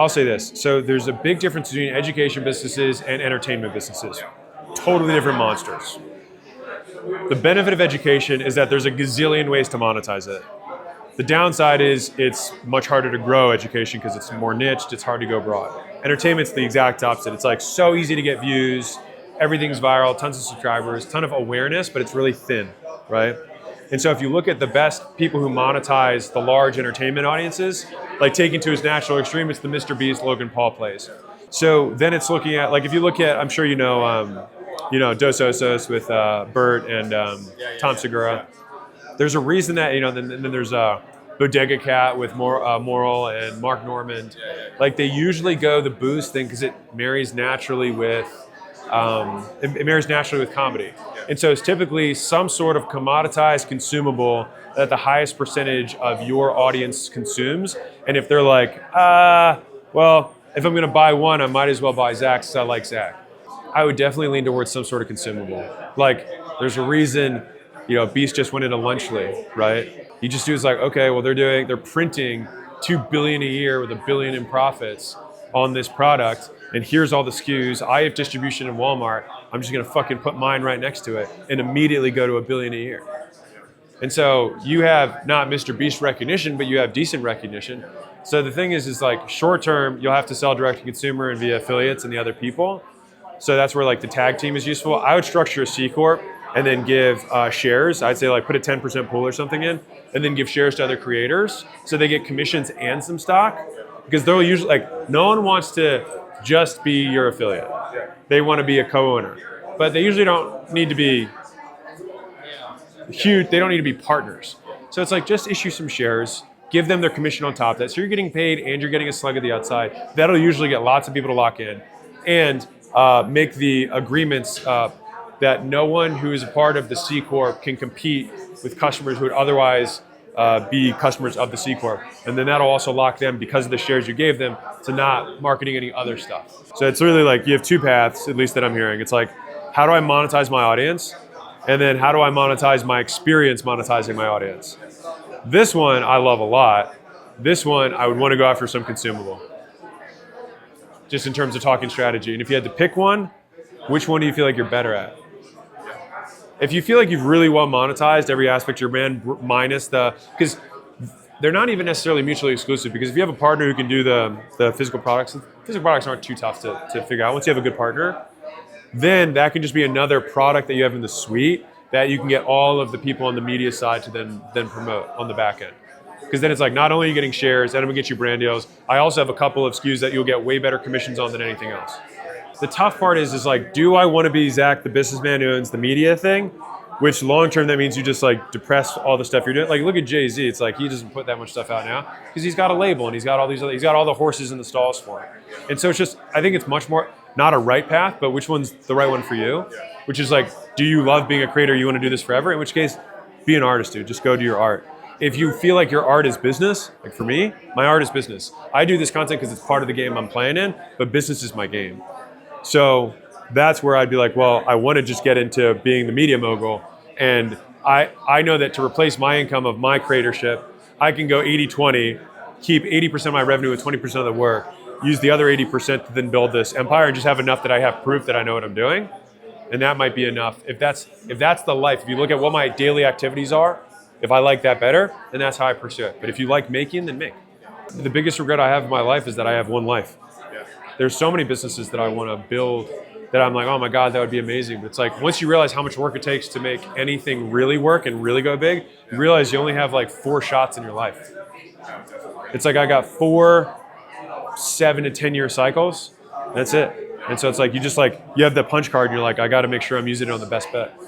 I'll say this. So there's a big difference between education businesses and entertainment businesses. Totally different monsters. The benefit of education is that there's a gazillion ways to monetize it. The downside is it's much harder to grow education because it's more niched, it's hard to go broad. Entertainment's the exact opposite. It's like so easy to get views, everything's viral, tons of subscribers, ton of awareness, but it's really thin, right? And so if you look at the best people who monetize the large entertainment audiences, like taking to its natural extreme, it's the Mr. Beast, Logan Paul plays. So then it's looking at, like if you look at, I'm sure you know Dos Osos with Bert and Tom Segura. There's a reason that, then there's Bodega Cat with Moral and Mark Normand. Like they usually go the booze thing because it marries naturally with comedy. And so it's typically some sort of commoditized consumable that the highest percentage of your audience consumes. And if they're like, well, if I'm gonna buy one, I might as well buy Zach because I like Zach. I would definitely lean towards some sort of consumable. Like there's a reason, Beast just went into Lunchly, right? You just do is like, okay, well they're printing $2 billion a year with $1 billion in profits on this product, and here's all the SKUs. I have distribution in Walmart. I'm just gonna fucking put mine right next to it and immediately go to $1 billion a year. And so you have not Mr. Beast recognition, but you have decent recognition. So the thing is like short term, you'll have to sell direct to consumer and via affiliates and the other people. So that's where like the tag team is useful. I would structure a C Corp and then give shares. I'd say like put a 10% pool or something in, and then give shares to other creators so they get commissions and some stock. Because they'll usually, like, no one wants to just be your affiliate. They want to be a co-owner. But they usually don't need to be huge, they don't need to be partners. So it's like just issue some shares, give them their commission on top of that. So you're getting paid and you're getting a slug at the outside. That'll usually get lots of people to lock in. And make the agreements that no one who is a part of the C Corp can compete with customers who would otherwise be customers of the C Corp. And then that'll also lock them, because of the shares you gave them, to not marketing any other stuff. So it's really like you have two paths, at least that I'm hearing. It's like, how do I monetize my audience? And then how do I monetize my experience monetizing my audience? This one I love a lot. This one I would want to go after some consumable, just in terms of talking strategy. And if you had to pick one, which one do you feel like you're better at? If you feel like you've really well monetized every aspect of your brand, minus because they're not even necessarily mutually exclusive, because if you have a partner who can do the physical products aren't too tough to figure out. Once you have a good partner, then that can just be another product that you have in the suite that you can get all of the people on the media side to then promote on the back end. Because then it's like, not only are you getting shares, and I'm gonna get you brand deals, I also have a couple of SKUs that you'll get way better commissions on than anything else. The tough part is like, do I want to be Zach, the businessman who owns the media thing? Which long-term, that means you just like depress all the stuff you're doing. Like look at Jay-Z, it's like he doesn't put that much stuff out now because he's got a label and he's got all the horses in the stalls for it. And so it's just, I think it's much more, not a right path, but which one's the right one for you? Which is like, do you love being a creator? You want to do this forever? In which case, be an artist, dude. Just go do your art. If you feel like your art is business, like for me, my art is business. I do this content because it's part of the game I'm playing in, but business is my game. So that's where I'd be like, well, I want to just get into being the media mogul. And I know that to replace my income of my creatorship, I can go 80-20, keep 80% of my revenue with 20% of the work, use the other 80% to then build this empire and just have enough that I have proof that I know what I'm doing. And that might be enough. If that's the life, if you look at what my daily activities are, if I like that better, then that's how I pursue it. But if you like making, then make. The biggest regret I have in my life is that I have one life. There's so many businesses that I want to build that I'm like, oh my God, that would be amazing. But it's like, once you realize how much work it takes to make anything really work and really go big, you realize you only have like 4 shots in your life. It's like I got 4 7 to 10 year cycles. That's it. And so it's like, you have the punch card and you're like, I got to make sure I'm using it on the best bet.